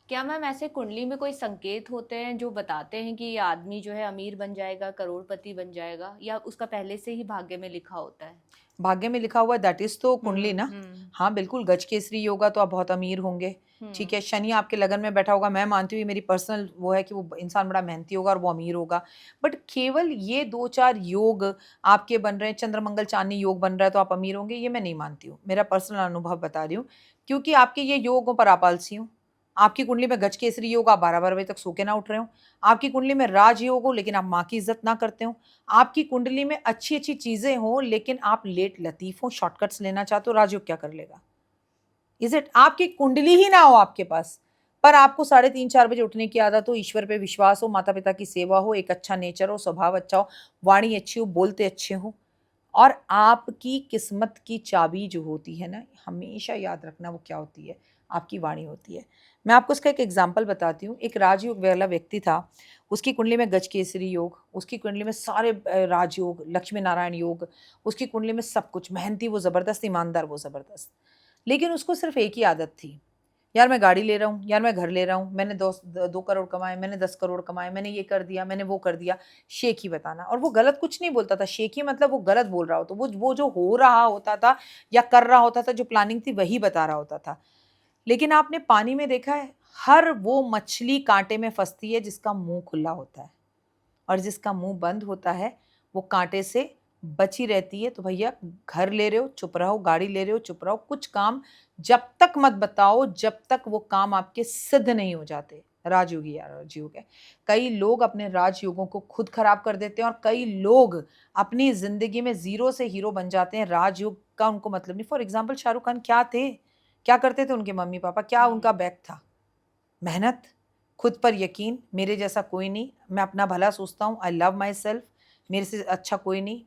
क्या मैम ऐसे कुंडली में कोई संकेत होते हैं जो बताते हैं कि ये आदमी जो है अमीर बन जाएगा, करोड़पति बन जाएगा, या उसका पहले से ही भाग्य में लिखा होता है? भाग्य में लिखा हुआ है, दैट इज़ तो कुंडली हुँ, ना। हुँ, हाँ, बिल्कुल गजकेसरी योग तो आप बहुत अमीर होंगे, ठीक हुँ। है। शनि आपके लगन में बैठा होगा, मैं मानती हूँ ये मेरी पर्सनल वो है कि वो इंसान बड़ा मेहनती होगा और वो अमीर होगा। बट केवल ये 2-4 योग आपके बन रहे हैं, चंद्र-मंगल चाँदनी योग बन रहा है तो आप अमीर होंगे, ये मैं नहीं मानती हूँ। मेरा पर्सनल अनुभव बता रही हूँ, क्योंकि आपके ये योगों पर आप आलसी हो। आपकी कुंडली में गजकेसरी योग, आप 12-12 बजे तक सो के ना उठ रहे हो। आपकी कुंडली में राजयोग हो, लेकिन आप माँ की इज़्ज़त ना करते हो। आपकी कुंडली में अच्छी-अच्छी चीज़ें हों, लेकिन आप लेट लतीफ़ हो, शॉर्टकट्स लेना चाहते हो, राजयोग क्या कर लेगा? Is it? आपकी कुंडली ही ना हो आपके पास, पर आपको साढ़े 3-4 बजे उठने की आदत हो, ईश्वर पे विश्वास हो, माता-पिता की सेवा हो, एक अच्छा नेचर हो, स्वभाव अच्छा हो, वाणी अच्छी हो, बोलते अच्छे हो, और आपकी किस्मत की चाबी जो होती है ना, हमेशा याद रखना वो क्या होती है? आपकी वाणी होती है। मैं आपको इसका एक एग्ज़ाम्पल बताती हूँ। एक राजयोग वाला व्यक्ति था, उसकी कुंडली में गजकेसरी योग, उसकी कुंडली में सारे राजयोग, लक्ष्मी नारायण योग, उसकी कुंडली में सब कुछ, मेहनती वो ज़बरदस्त, ईमानदार वो ज़बरदस्त। लेकिन उसको सिर्फ़ एक ही आदत थी, यार मैं गाड़ी ले रहा हूँ, यार मैं घर ले रहा हूँ, मैंने 2 करोड़ कमाए, मैंने 10 करोड़ कमाए, मैंने ये कर दिया, मैंने वो कर दिया, शेख ही बताना। और वो गलत कुछ नहीं बोलता था, शेख ही मतलब वो गलत बोल रहा होता, वो जो हो रहा होता था या कर रहा होता था, जो प्लानिंग थी वही बता रहा होता था। लेकिन आपने पानी में देखा है, हर वो मछली काँटे में फँसती है जिसका मुँह खुला होता है, और जिसका मुँह बंद होता है, वो काँटे से बची रहती है। तो भैया घर ले रहे हो, चुप रहो, गाड़ी ले रहे हो, चुप रहो, कुछ काम जब तक मत बताओ, जब तक वो काम आपके सिद्ध नहीं हो जाते। राजयोगी या राजयोग है। कई लोग अपने राजयोगों को खुद खराब कर देते हैं और कई लोग अपनी ज़िंदगी में ज़ीरो से हीरो बन जाते हैं, राजयोग का उनको मतलब नहीं। फॉर एग्ज़ाम्पल शाहरुख खान क्या थे? क्या करते थे उनके मम्मी-पापा? क्या उनका बैक था? मेहनत, खुद पर यकीन, मेरे जैसा कोई नहीं, मैं अपना भला सोचता हूँ, आई लव माई सेल्फ, मेरे से अच्छा कोई नहीं,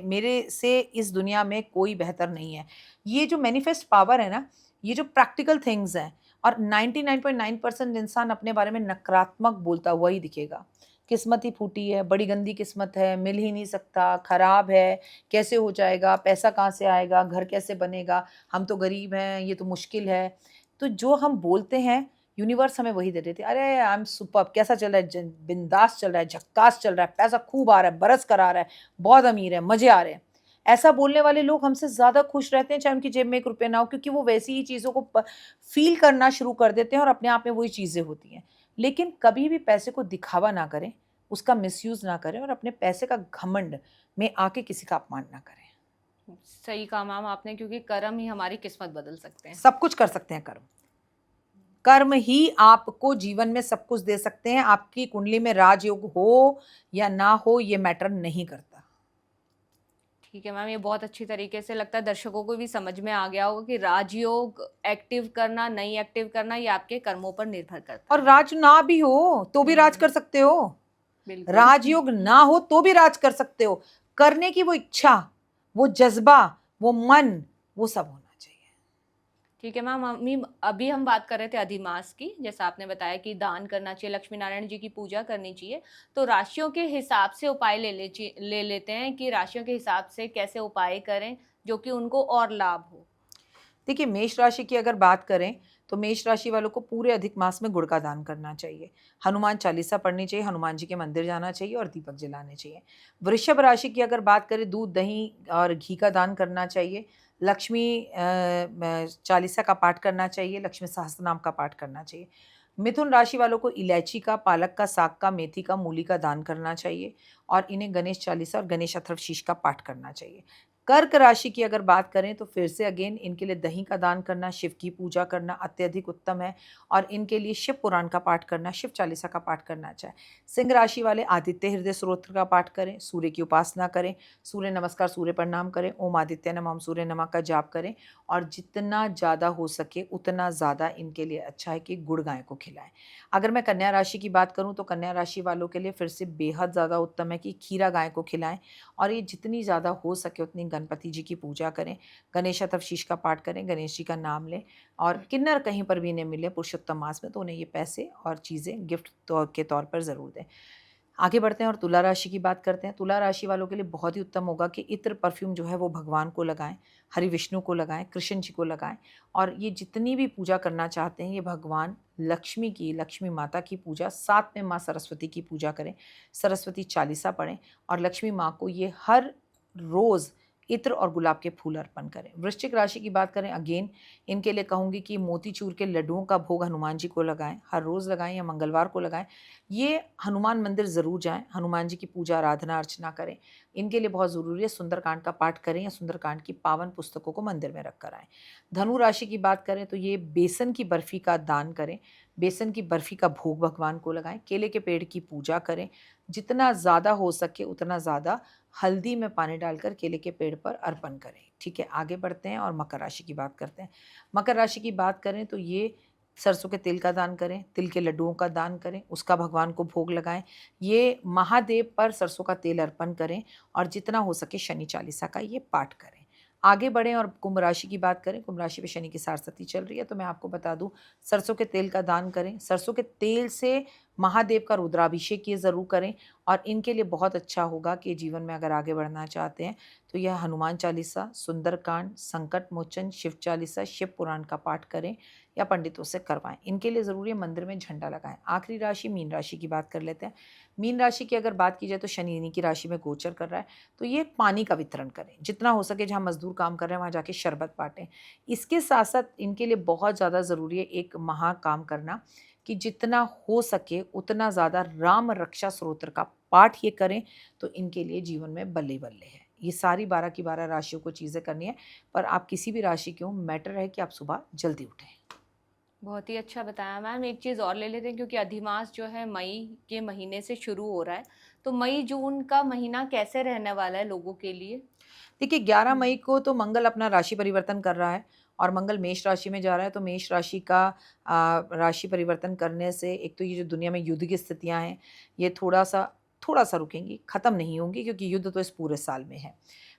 मेरे से इस दुनिया में कोई बेहतर नहीं है। ये जो मैनिफेस्ट पावर है ना, ये जो प्रैक्टिकल थिंग्स हैं, और 99.9% इंसान अपने बारे में नकारात्मक बोलता हुआ ही दिखेगा। किस्मत ही फूटी है, बड़ी गंदी किस्मत है, मिल ही नहीं सकता, खराब है, कैसे हो जाएगा, पैसा कहाँ से आएगा, घर कैसे बनेगा, हम तो गरीब हैं, ये तो मुश्किल है। तो जो हम बोलते हैं, यूनिवर्स हमें वही दे देती है। अरे आई एम सुपर्ब, कैसा चल रहा है, बिंदास चल रहा है, झक्कास चल रहा है, पैसा खूब आ रहा है, बरस कर आ रहा है, बहुत अमीर है, मजे आ रहे हैं। ऐसा बोलने वाले लोग हमसे ज्यादा खुश रहते हैं, चाहे उनकी जेब में 1 रुपया ना हो, क्योंकि वो वैसी ही चीजों को फील करना शुरू कर देते हैं और अपने आप में वही चीजें होती हैं। लेकिन कभी भी पैसे को दिखावा ना करें, उसका मिसयूज ना करें और अपने पैसे का घमंड में आके किसी का अपमान ना करें। सही कहा मैम आपने, क्योंकि कर्म ही हमारी किस्मत बदल सकते हैं। सब कुछ कर सकते हैं कर्म, कर्म ही आपको जीवन में सब कुछ दे सकते हैं। आपकी कुंडली में राजयोग हो या ना हो, ये मैटर नहीं करता। ठीक है मैम, ये बहुत अच्छी तरीके से लगता है दर्शकों को भी समझ में आ गया होगा कि राजयोग एक्टिव करना नहीं एक्टिव करना ये आपके कर्मों पर निर्भर करता और है। राज ना भी हो तो भी राज कर सकते हो, बिल्कुल। राजयोग ना हो तो भी राज कर सकते हो। करने की वो इच्छा, वो जज्बा, वो मन, वो सब होना चाहिए। ठीक है मैम, अभी हम बात कर रहे थे अधिमास की, जैसा आपने बताया कि दान करना चाहिए, लक्ष्मी नारायण जी की पूजा करनी चाहिए। तो राशियों के हिसाब से उपाय ले लेते हैं कि राशियों के हिसाब से कैसे उपाय करें जो कि उनको और लाभ हो। देखिए, मेष राशि की अगर बात करें तो मेष राशि वालों को पूरे अधिक मास में गुड़ का दान करना चाहिए, हनुमान चालीसा पढ़नी चाहिए, हनुमान जी के मंदिर जाना चाहिए और दीपक जलाने चाहिए। वृषभ राशि की अगर बात करें, दूध, दही और घी का दान करना चाहिए, लक्ष्मी चालीसा का पाठ करना चाहिए, लक्ष्मी सहस्त्रनाम का पाठ करना चाहिए। मिथुन राशि वालों को इलायची का, पालक का, साग का, मेथी का, मूली का दान करना चाहिए और इन्हें गणेश चालीसा और गणेश अथर्वशीष का पाठ करना चाहिए। कर्क राशि की अगर बात करें तो फिर से अगेन इनके लिए दही का दान करना, शिव की पूजा करना अत्यधिक उत्तम है और इनके लिए शिव पुराण का पाठ करना, शिव चालीसा का पाठ करना अच्छा है। सिंह राशि वाले आदित्य हृदय स्तोत्र का पाठ करें, सूर्य की उपासना करें, सूर्य नमस्कार, सूर्य प्रणाम करें, ओम आदित्य नमः, ओम सूर्य नमः का जाप करें और जितना ज़्यादा हो सके उतना ज़्यादा इनके लिए अच्छा है कि गुड़ गाय को खिलाएं। अगर मैं कन्या राशि की बात करूं तो कन्या राशि वालों के लिए फिर से बेहद ज़्यादा उत्तम है कि खीरा गाय को खिलाएं और ये जितनी ज़्यादा हो सके उतनी गणपति जी की पूजा करें, गणेश अथर्वशीष का पाठ करें, गणेश जी का नाम लें और किन्नर कहीं पर भी इन्हें मिले पुरुषोत्तम मास में तो उन्हें ये पैसे और चीज़ें गिफ्ट के तौर पर ज़रूर दें। आगे बढ़ते हैं और तुला राशि की बात करते हैं। तुला राशि वालों के लिए बहुत ही उत्तम होगा कि इत्र परफ्यूम जो है वो भगवान को लगाएं, हरि विष्णु को लगाएं, कृष्ण जी को लगाएं और ये जितनी भी पूजा करना चाहते हैं ये भगवान लक्ष्मी की, लक्ष्मी माता की पूजा, साथ में माँ सरस्वती की पूजा करें, सरस्वती चालीसा पढ़ें और लक्ष्मी माँ को ये हर रोज़ इत्र और गुलाब के फूल अर्पण करें। वृश्चिक राशि की बात करें, अगेन इनके लिए कहूँगी कि मोतीचूर के लड्डुओं का भोग हनुमान जी को लगाएं, हर रोज़ लगाएं या मंगलवार को लगाएं। ये हनुमान मंदिर ज़रूर जाएं, हनुमान जी की पूजा आराधना अर्चना करें। इनके लिए बहुत ज़रूरी है सुंदरकांड का पाठ करें या सुंदरकांड की पावन पुस्तकों को मंदिर में रख कर आएँ। धनु राशि की बात करें तो ये बेसन की बर्फ़ी का दान करें, बेसन की बर्फ़ी का भोग भगवान को लगाएं, केले के पेड़ की पूजा करें, जितना ज़्यादा हो सके उतना ज़्यादा हल्दी में पानी डालकर केले के पेड़ पर अर्पण करें। ठीक है, आगे बढ़ते हैं और मकर राशि की बात करते हैं। मकर राशि की बात करें तो ये सरसों के तेल का दान करें, तिल के लड्डुओं का दान करें, उसका भगवान को भोग लगाएं। ये महादेव पर सरसों का तेल अर्पण करें और जितना हो सके शनि चालीसा का ये पाठ करें। आगे बढ़ें और कुंभ राशि की बात करें। कुंभ राशि पे शनि की सारस्वती चल रही है तो मैं आपको बता दूं, सरसों के तेल का दान करें, सरसों के तेल से महादेव का रुद्राभिषेक ये ज़रूर करें और इनके लिए बहुत अच्छा होगा कि जीवन में अगर आगे बढ़ना चाहते हैं तो यह हनुमान चालीसा, सुंदरकांड, संकट मोचन, शिव चालीसा, शिव पुराण का पाठ करें या पंडितों से करवाएं। इनके लिए ज़रूरी है मंदिर में झंडा लगाएं। आखिरी राशि मीन राशि की बात कर लेते हैं। मीन राशि की अगर बात की जाए तो शनि इन्हीं की राशि में गोचर कर रहा है तो ये पानी का वितरण करें, जितना हो सके जहाँ मजदूर काम कर रहे हैं वहाँ जाके शरबत बांटें। इसके साथ साथ इनके लिए बहुत ज़्यादा ज़रूरी है एक महा काम करना कि जितना हो सके उतना ज़्यादा राम रक्षा स्तोत्र का पाठ ये करें तो इनके लिए जीवन में बल्ले बल्ले है। ये सारी 12 की 12 राशियों को चीज़ें करनी है, पर आप किसी भी राशि के हो, मैटर है कि आप सुबह जल्दी उठें। बहुत ही अच्छा बताया मैम। एक चीज़ और ले लेते हैं, क्योंकि अधिमास जो है मई के महीने से शुरू हो रहा है, तो मई जून का महीना कैसे रहने वाला है लोगों के लिए? देखिए 11 हम्म। मई को तो मंगल अपना राशि परिवर्तन कर रहा है और मंगल मेष राशि में जा रहा है, तो मेष राशि का राशि परिवर्तन करने से एक तो ये जो दुनिया में युद्ध की स्थितियां हैं ये थोड़ा सा रुकेंगी, खत्म नहीं होंगी, क्योंकि युद्ध तो इस पूरे साल में है।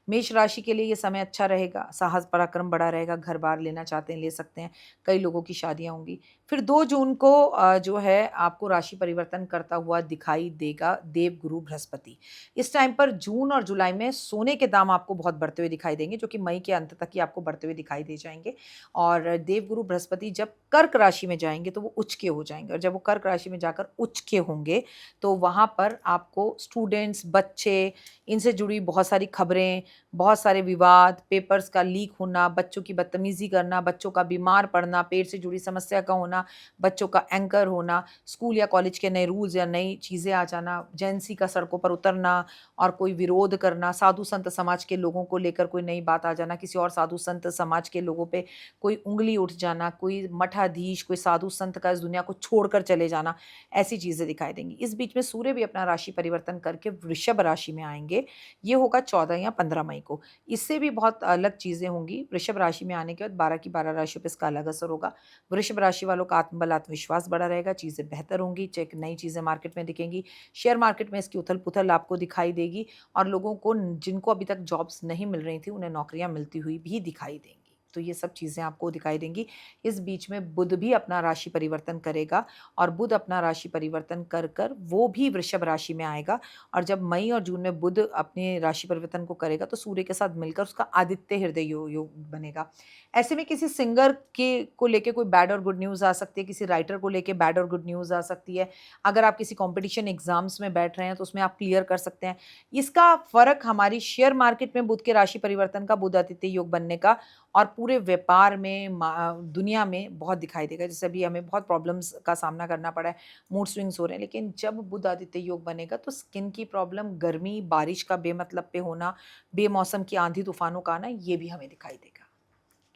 मेष राशि के लिए ये समय अच्छा रहेगा, साहस पराक्रम बढ़ा रहेगा, घर बार लेना चाहते हैं ले सकते हैं, कई लोगों की शादियां होंगी। फिर 2 जून को जो है आपको राशि परिवर्तन करता हुआ दिखाई देगा देव गुरु बृहस्पति। इस टाइम पर जून और जुलाई में सोने के दाम आपको बहुत बढ़ते हुए दिखाई देंगे, जो कि मई के अंत तक ही आपको बढ़ते हुए दिखाई दे जाएंगे। और देवगुरु बृहस्पति जब कर्क राशि में जाएंगे तो वो उच्च के हो जाएंगे, और जब वो कर्क राशि में जाकर उच्च के होंगे तो वहाँ पर आपको स्टूडेंट्स, बच्चे, इनसे जुड़ी बहुत सारी खबरें, बहुत सारे विवाद, पेपर्स का लीक होना, बच्चों की बदतमीजी करना, बच्चों का बीमार पड़ना, पेट से जुड़ी समस्या का होना, बच्चों का एंकर होना, स्कूल या कॉलेज के नए रूल्स या नई चीज़ें आ जाना, जेंसी का सड़कों पर उतरना और कोई विरोध करना, साधु संत समाज के लोगों को लेकर कोई नई बात आ जाना, किसी और साधु संत समाज के लोगों पे कोई उंगली उठ जाना, कोई मठाधीश, कोई साधु संत का इस दुनिया को छोड़कर चले जाना, ऐसी चीज़ें दिखाई देंगी। इस बीच में सूर्य भी अपना राशि परिवर्तन करके वृषभ राशि में आएंगे। ये होगा 14 या 15 मई को। इससे भी बहुत अलग चीज़ें होंगी। वृषभ राशि में आने के बाद 12 की 12 राशियों पे इसका अलग असर होगा। वृषभ राशि वालों का आत्मबल, आत्मविश्वास बढ़ा रहेगा, चीज़ें बेहतर होंगी, चेक नई चीज़ें मार्केट में दिखेंगी, शेयर मार्केट में इसकी उथल-पुथल आपको दिखाई देगी और लोगों को जिनको अभी तक जॉब्स नहीं मिल रही थी, उन्हें नौकरियाँ मिलती हुई भी दिखाई देंगी। तो ये सब चीज़ें आपको दिखाई देंगी। इस बीच में बुध भी अपना राशि परिवर्तन करेगा और बुध अपना राशि परिवर्तन कर वो भी वृषभ राशि में आएगा, और जब मई और जून में बुध अपने राशि परिवर्तन को करेगा तो सूर्य के साथ मिलकर उसका आदित्य हृदय योग बनेगा। ऐसे में किसी सिंगर के को लेके कोई बैड और गुड न्यूज़ आ सकती है, किसी राइटर को लेके बैड और गुड न्यूज़ आ सकती है। अगर आप किसी कॉम्पिटिशन एग्जाम्स में बैठ रहे हैं तो उसमें आप क्लियर कर सकते हैं। इसका फ़र्क हमारी शेयर मार्केट में बुध के राशि परिवर्तन का, बुध आदित्य योग बनने का और पूरे व्यापार में दुनिया में बहुत दिखाई देगा। जैसे अभी हमें बहुत प्रॉब्लम्स का सामना करना पड़ा है, मूड स्विंग्स हो रहे हैं, लेकिन जब बुध आदित्य योग बनेगा तो स्किन की प्रॉब्लम, गर्मी, बारिश का बेमतलब पे होना, बेमौसम की आंधी तूफानों का आना, ये भी हमें दिखाई देगा।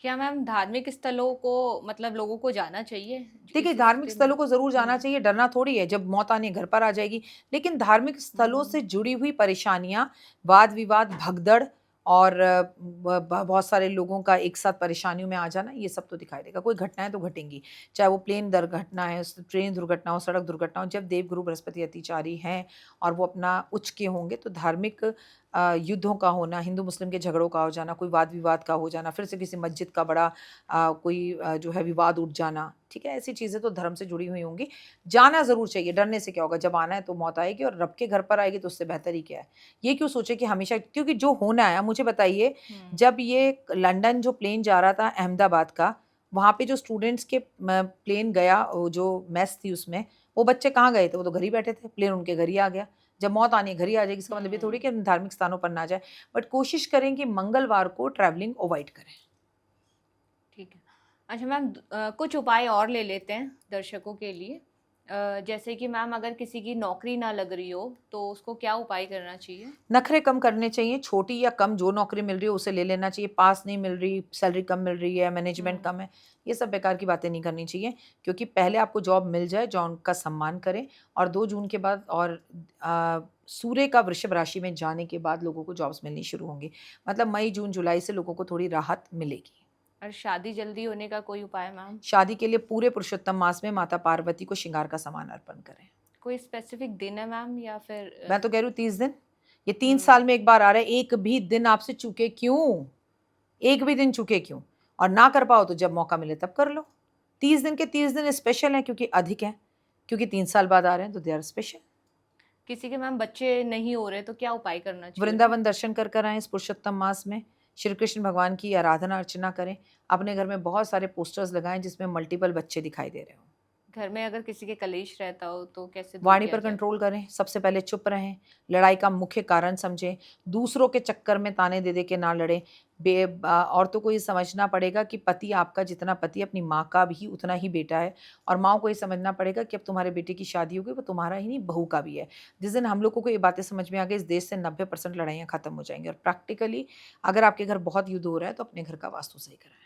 क्या मैम धार्मिक स्थलों को मतलब लोगों को जाना चाहिए देखिए, इस धार्मिक स्थिति में? स्थलों को ज़रूर जाना चाहिए, डरना थोड़ी है, जब मौत आनी है घर पर आ जाएगी। लेकिन धार्मिक स्थलों हम्म। से जुड़ी हुई परेशानियाँ, वाद-विवाद, भगदड़ और ब ब बहुत सारे लोगों का एक साथ परेशानियों में आ जाना, ये सब तो दिखाई देगा। कोई घटनाएँ तो घटेंगी, चाहे वो प्लेन दुर्घटना है, ट्रेन दुर्घटना हो, सड़क दुर्घटना हो। जब देवगुरु बृहस्पति अतिचारी हैं और वो अपना उच्च के होंगे, तो धार्मिक युद्धों का होना, हिंदू-मुस्लिम के झगड़ों का हो जाना, कोई वाद-विवाद का हो जाना, फिर से किसी मस्जिद का बड़ा कोई जो है विवाद उठ जाना, ठीक है? ऐसी चीज़ें तो धर्म से जुड़ी हुई होंगी। जाना ज़रूर चाहिए, डरने से क्या होगा? जब आना है तो मौत आएगी और रब के घर पर आएगी तो उससे बेहतर ही क्या है? ये क्यों सोचे कि हमेशा, क्योंकि जो होना है, अब मुझे बताइए, हम्म। जब ये लंदन जो प्लेन जा रहा था अहमदाबाद का, वहाँ पे जो स्टूडेंट्स के प्लेन गया, वो जो मेस थी उसमें, वो बच्चे कहाँ गए थे? वो तो घर ही बैठे थे, प्लेन उनके घर ही आ गया। जब मौत आनी है घर ही आ जाएगी, इसका मतलब ये थोड़ी हम्म। कि हम धार्मिक स्थानों पर ना जाएँ, बट कोशिश करें कि मंगलवार को ट्रैवलिंग अवॉइड करें। ठीक है। अच्छा मैम, कुछ उपाय और ले लेते हैं दर्शकों के लिए। जैसे कि मैम अगर किसी की नौकरी ना लग रही हो तो उसको क्या उपाय करना चाहिए? नखरे कम करने चाहिए, छोटी या कम जो नौकरी मिल रही है उसे ले लेना चाहिए, पास नहीं मिल रही, सैलरी कम मिल रही है, मैनेजमेंट हम्म। कम है, ये सब बेकार की बातें नहीं करनी चाहिए, क्योंकि पहले आपको जॉब मिल जाए, जॉब का सम्मान करें, और 2 जून के बाद और सूर्य का वृषभ राशि में जाने के बाद लोगों को जॉब्स मिलनी शुरू होंगी। मतलब मई, जून, जुलाई से लोगों को थोड़ी राहत मिलेगी। और शादी जल्दी होने का कोई उपाय मैम? शादी के लिए पूरे पुरुषोत्तम मास में माता पार्वती को श्रृंगार का सामान अर्पण करें। कोई स्पेसिफिक दिन है मैम या फिर मैं तो कह रही हूँ 30 दिन, ये 3 हम्म। साल में एक बार आ रहा है, एक भी दिन आपसे चूके क्यों? एक भी दिन चूके क्यों? और ना कर पाओ तो जब मौका मिले तब कर लो। 30 दिन के 30 दिन स्पेशल हैं, क्योंकि अधिक हैं, क्योंकि 3 साल बाद आ रहे हैं तो दे आर स्पेशल। किसी के मैम बच्चे नहीं हो रहे तो क्या उपाय करना चाहिए उन्हें? वृंदावन दर्शन कर आएँ इस पुरुषोत्तम मास में, श्री कृष्ण भगवान की आराधना अर्चना करें, अपने घर में बहुत सारे पोस्टर्स लगाएँ जिसमें मल्टीपल बच्चे दिखाई दे रहे हों। घर में अगर किसी के कलेश रहता हो तो कैसे दूर वाणी किया पर जाए? कंट्रोल करें, सबसे पहले चुप रहें, लड़ाई का मुख्य कारण समझें, दूसरों के चक्कर में ताने दे-दे के ना लड़ें। औरतों को ये समझना पड़ेगा कि पति आपका जितना पति अपनी माँ का भी उतना ही बेटा है, और माँओं को ये समझना पड़ेगा कि अब तुम्हारे बेटे की शादी हो गई, वो तुम्हारा ही नहीं बहू का भी है। जिस दिन हम लोगों को ये बातें समझ में आ गई, इस देश से 90% लड़ाइयाँ खत्म हो जाएँगी, और प्रैक्टिकली अगर आपके घर बहुत युद्ध हो रहा है तो अपने घर का वास्तु सही कराएँ।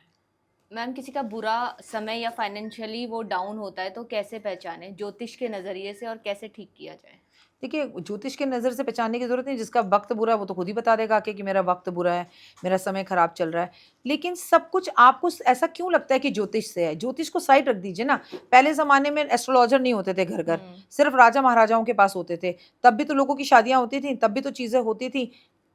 मैम किसी का बुरा समय या फाइनेंशियली वो डाउन होता है तो कैसे पहचाने ज्योतिष के नज़रिए से और कैसे ठीक किया जाए? देखिए, ज्योतिष की नज़र से पहचानने की ज़रूरत नहीं, जिसका वक़्त बुरा है वो तो खुद ही बता देगा आके कि मेरा वक़्त बुरा है, मेरा समय खराब चल रहा है। लेकिन सब कुछ आपको स ऐसा क्यों लगता है कि ज्योतिष से है? ज्योतिष को साइड रख दीजिए ना। पहले ज़माने में एस्ट्रोलॉज़र नहीं होते थे घर-घर, हुँ। सिर्फ़ राजा-महाराजाओं के पास होते थे। तब भी तो लोगों की शादियाँ होती थीं, तब भी तो चीज़ें होती थीं।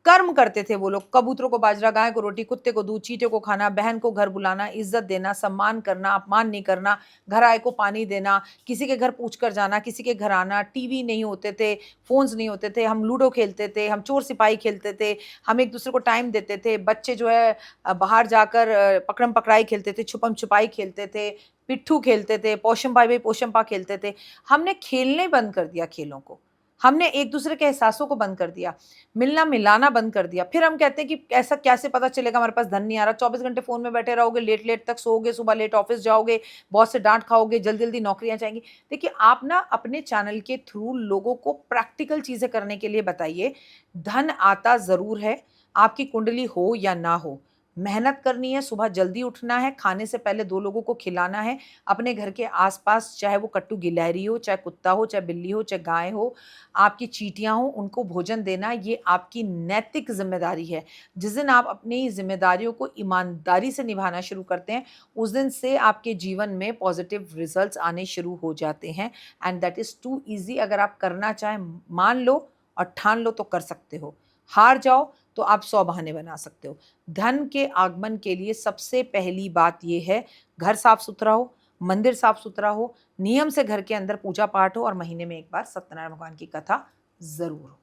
कर्म करते थे वो लोग, कबूतरों को बाजरा, गाय को रोटी, कुत्ते को दूध, चींटे को खाना, बहन को घर बुलाना, इज़्ज़त देना, सम्मान करना, अपमान नहीं करना, घर आए को पानी देना, किसी के घर पूछ कर जाना, किसी के घर आना, टीवी नहीं होते थे, फ़ोन्स नहीं होते थे, हम लूडो खेलते थे, हम चोर-सिपाही खेलते थे, हम एक-दूसरे को टाइम देते थे, बच्चे जो है बाहर जाकर पकड़म-पकड़ाई खेलते थे, छुपम-छुपाई खेलते थे, पिट्ठू खेलते थे, पोशम भाई-भाई पोशम-पा खेलते थे। हमने खेलने बंद कर दिया खेलों को, हमने एक-दूसरे के एहसासों को बंद कर दिया, मिलना-मिलाना बंद कर दिया। फिर हम कहते हैं कि ऐसा कैसे पता चलेगा हमारे पास धन नहीं आ रहा, 24 घंटे फ़ोन में बैठे रहोगे, लेट-लेट तक सोओगे, सुबह लेट ऑफ़िस जाओगे, बॉस से डाँट खाओगे, जल्दी-जल्दी नौकरियाँ जाएँगी। देखिए, आप ना अपने चैनल के थ्रू लोगों को प्रैक्टिकल चीज़ें करने के लिए बताइए। धन आता ज़रूर है, आपकी कुंडली हो या ना हो। मेहनत करनी है, सुबह जल्दी उठना है, खाने से पहले 2 लोगों को खिलाना है। अपने घर के आस-पास चाहे वो कट्टू गिलहरी हो, चाहे कुत्ता हो, चाहे बिल्ली हो, चाहे गाय हो, आपकी चींटियाँ हों, उनको भोजन देना ये आपकी नैतिक ज़िम्मेदारी है। जिस दिन आप अपनी ज़िम्मेदारियों को ईमानदारी से निभाना शुरू करते हैं, उस दिन से आपके जीवन में पॉज़िटिव रिज़ल्ट्स आने शुरू हो जाते हैं and that is too easy. अगर आप करना चाहें, मान लो और ठान लो तो कर सकते हो। हार जाओ तो आप 100 बहाने बना सकते हो। धन के आगमन के लिए सबसे पहली बात ये है, घर साफ-सुथरा हो, मंदिर साफ-सुथरा हो, नियम से घर के अंदर पूजा-पाठ हो और महीने में 1 बार सत्यनारायण भगवान की कथा ज़रूर हो।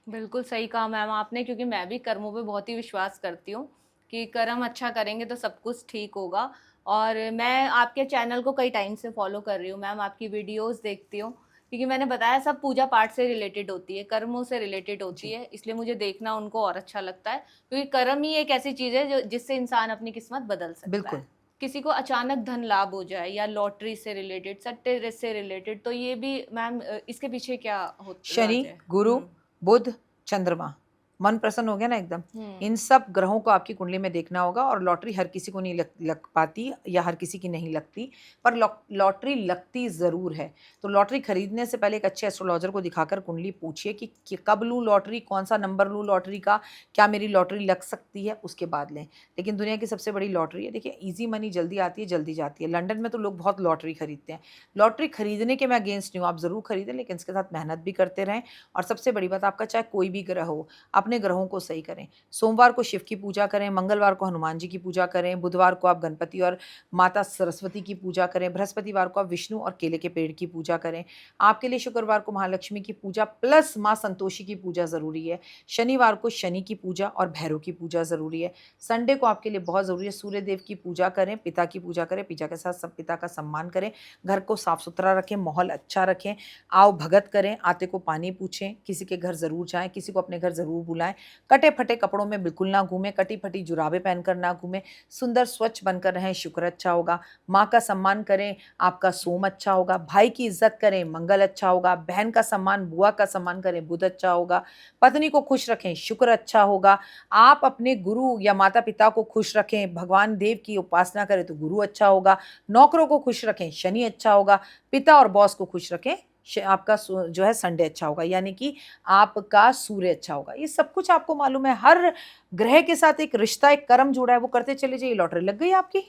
बिल्कुल सही कहा मैम आपने क्योंकि मैं भी कर्मों पे बहुत ही विश्वास करती हूँ कि कर्म अच्छा करेंगे तो सब कुछ ठीक होगा। और मैं आपके चैनल को कई टाइम से फॉलो कर रही हूँ मैम, आपकी वीडियोस देखती हूँ क्योंकि मैंने बताया सब पूजा पाठ से रिलेटेड होती है, कर्मों से रिलेटेड होती जी, है, इसलिए मुझे देखना उनको और अच्छा लगता है क्योंकि कर्म ही एक ऐसी चीज़ है जो जिससे इंसान अपनी किस्मत बदल सकता बिल्कुल। है। किसी को अचानक धन लाभ हो जाए या लॉटरी से रिलेटेड, सट्टे से रिलेटेड, तो ये भी मैम इसके पीछे क्या हो शनि, राज है? गुरु, हुँ। बुध, चंद्रमा, मन प्रसन्न हो गया ना एकदम? हुँ। इन सब ग्रहों को आपकी कुंडली में देखना होगा और लॉटरी हर किसी को नहीं लग पाती या हर किसी की नहीं लगती, पर लॉटरी लगती ज़रूर है। तो लॉटरी खरीदने से पहले एक अच्छे एस्ट्रोलॉजर को दिखाकर कुंडली पूछिए कि कब लूँ लॉटरी, कौन-सा नंबर लूँ लॉटरी का, क्या मेरी लॉटरी लग सकती है, उसके बाद लें। लेकिन दुनिया की सबसे बड़ी लॉटरी है, देखिए ईज़ी मनी जल्दी आती है, जल्दी जाती है। लंदन में तो लोग बहुत लॉटरी खरीदते हैं। लॉटरी खरीदने के मैं अगेंस्ट नहीं हूँ, आप ज़रूर खरीदें लेकिन इसके साथ मेहनत भी करते रहें और सबसे बड़ी बात आपका चाहे कोई भी ग्रह हो, अपने ग्रहों को सही करें। सोमवार को शिव की पूजा करें, मंगलवार को हनुमान जी की पूजा करें, बुधवार को आप गणपति और माता सरस्वती की पूजा करें, बृहस्पतिवार को आप विष्णु और केले के पेड़ की पूजा करें। आपके लिए शुक्रवार को महालक्ष्मी की पूजा प्लस माँ संतोषी की पूजा ज़रूरी है। शनिवार को शनि की पूजा और भैरव की पूजा ज़रूरी है। संडे को आपके लिए बहुत ज़रूरी है, सूर्य देव की पूजा करें, पिता की पूजा करें, पिता के साथ सब पिता का सम्मान करें, घर को साफ-सुथरा रखें, माहौल अच्छा रखें, आओ भगत करें, आते को पानी पूछें, किसी के घर ज़रूर जाएँ, किसी को अपने घर ज़रूर बुलाएँ, कटे-फटे कपड़ों में बिल्कुल ना घूमें, कटी-फटी जुराबें पहनकर ना घूमें, सुंदर स्वच्छ बनकर रहें, शुक्र अच्छा होगा, माँ का सम्मान करें, आपका सोम अच्छा होगा, भाई की इज़्ज़त करें, मंगल अच्छा होगा, बहन का सम्मान, बुआ का सम्मान करें, बुध अच्छा होगा, पत्नी को खुश रखें, शुक्र अच्छा होगा, आप अपने गुरु या माता-पिता को खुश रखें, भगवान देव की उपासना करें तो गुरु अच्छा होगा, नौकरों को खुश रखें, शनि अच्छा होगा, पिता और बॉस को खुश रखें, आपका जो है संडे अच्छा होगा, यानी कि आपका सूर्य अच्छा होगा। ये सब कुछ आपको मालूम है, हर ग्रह के साथ एक रिश्ता, एक कर्म जुड़ा है, वो करते चले जाइए, लॉटरी लग गई आपकी।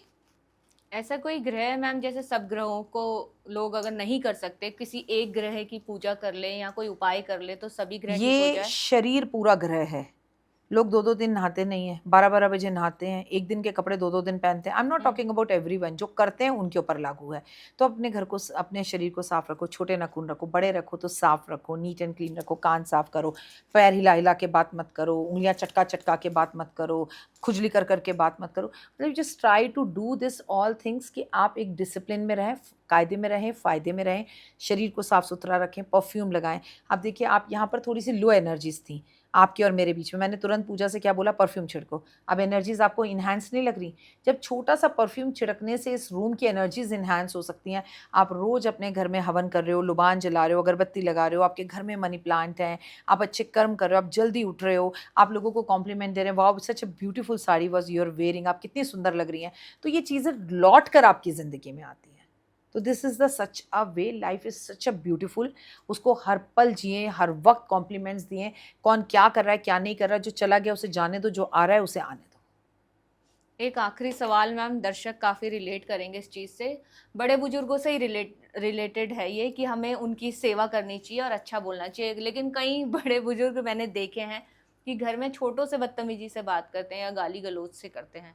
ऐसा कोई ग्रह है मैम जैसे सब ग्रहों को लोग अगर नहीं कर सकते, किसी एक ग्रह की पूजा कर लें या कोई उपाय कर लें तो सभी ग्रह ठीक हो ये जाए? शरीर पूरा ग्रह है। लोग 2-2 दिन नहाते नहीं हैं, 12-12 बजे नहाते हैं, 1 दिन के कपड़े 2-2 दिन पहनते हैं। I am not hmm. Talking about everyone, जो करते हैं उनके ऊपर लागू है। तो अपने घर को अपने शरीर को साफ रखो, छोटे नाखून रखो, बड़े रखो तो साफ रखो, नीट एंड क्लीन रखो, कान साफ करो, पैर हिला-हिला के बात मत करो, उँगलियाँ चटका-चटका के बात मत करो, खुजली कर-कर के बात मत करो। मतलब just try to do this all things कि आप एक डिसिप्लिन में रहें, कायदे में रहें, फ़ायदे में रहें, शरीर को साफ-सुथरा रखें, परफ्यूम लगाएँ। अब देखिए आप यहाँ पर थोड़ी-सी लो एनर्जीज़ थी। आपके और मेरे बीच में। मैंने तुरंत पूजा से क्या बोला, परफ्यूम छिड़को। अब एनर्जीज आपको इन्हांस नहीं लग रही? जब छोटा सा परफ्यूम छिड़कने से इस रूम की एनर्जीज इन्हांस हो सकती हैं। आप रोज अपने घर में हवन कर रहे हो, लुबान जला रहे हो, अगरबत्ती लगा रहे हो, आपके घर में मनी प्लांट है, आप अच्छे कर्म कर रहे हो, आप जल्दी उठ रहे हो, आप लोगों को कॉम्प्लीमेंट दे रहे हैं, wow such a beautiful sari was your wearing, आप कितनी सुंदर लग रही हैं। तो ये चीज़ें लौट कर आपकी ज़िंदगी में आती हैं। तो this is the such a way, life is such a beautiful. उसको हर पल जिए, हर वक्त कॉम्प्लीमेंट्स दिए। कौन क्या कर रहा है, क्या नहीं कर रहा है, जो चला गया उसे जाने दो, जो आ रहा है उसे आने दो। एक आखिरी सवाल मैम, दर्शक काफ़ी रिलेट करेंगे इस चीज़ से। बड़े बुजुर्गों से ही रिलेटेड है ये कि हमें उनकी सेवा करनी चाहिए और अच्छा बोलना चाहिए, लेकिन कई बड़े बुजुर्ग मैंने देखे हैं कि घर में छोटों से बदतमीजी से बात करते हैं या गाली गलौज से करते हैं।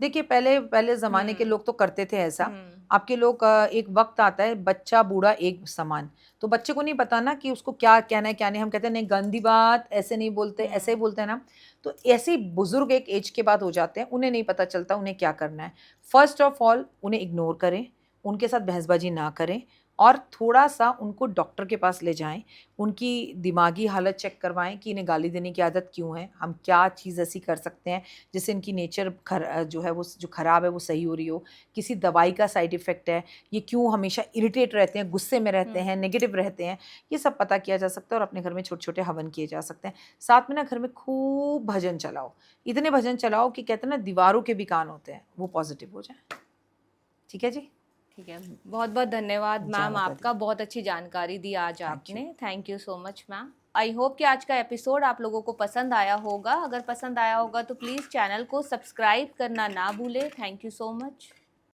देखिए, पहले पहले ज़माने के हम्म। लोग तो करते थे ऐसा। हम्म। आपके लोग एक वक़्त आता है, बच्चा बूढ़ा एक समान। तो बच्चे को नहीं पता ना कि उसको क्या कहना है, क्या नहीं। हम कहते हैं नहीं गंदी बात ऐसे नहीं बोलते, ऐसे ही हम्म। बोलते हैं ना। तो ऐसे ही बुज़ुर्ग एक एज के बाद हो जाते हैं, उन्हें नहीं पता चलता उन्हें क्या करना है। फ़र्स्ट ऑफ ऑल उन्हें इग्नोर करें, उनके साथ बहसबाजी ना करें और थोड़ा-सा उनको डॉक्टर के पास ले जाएँ। उनकी दिमागी हालत चेक करवाएँ कि इन्हें गाली देने की आदत क्यों है, हम क्या चीज़ ऐसी कर सकते हैं जिससे इनकी नेचर जो है वो जो ख़राब है वो सही हो रही हो। किसी दवाई का साइड इफ़ेक्ट है, ये क्यों हमेशा इरिटेट रहते हैं, गुस्से में रहते हैं, हम्म। नेगेटिव रहते हैं, ये सब पता किया जा सकता है और अपने घर में छोटे-छोटे हवन किए जा सकते हैं। साथ में ना घर में खूब भजन चलाओ, इतने भजन चलाओ कि कहते हैं ना दीवारों के भी कान होते हैं, वो पॉज़िटिव हो जाएँ। ठीक है जी? ठीक है, बहुत बहुत धन्यवाद जय मैम माता दी। आपका, बहुत अच्छी जानकारी दी आज थैंक यू। आपने। Thank you so much ma'am. I hope कि आज का एपिसोड आप लोगों को पसंद आया होगा। अगर पसंद आया होगा तो प्लीज़ चैनल को सब्सक्राइब करना ना भूलें। Thank you so much.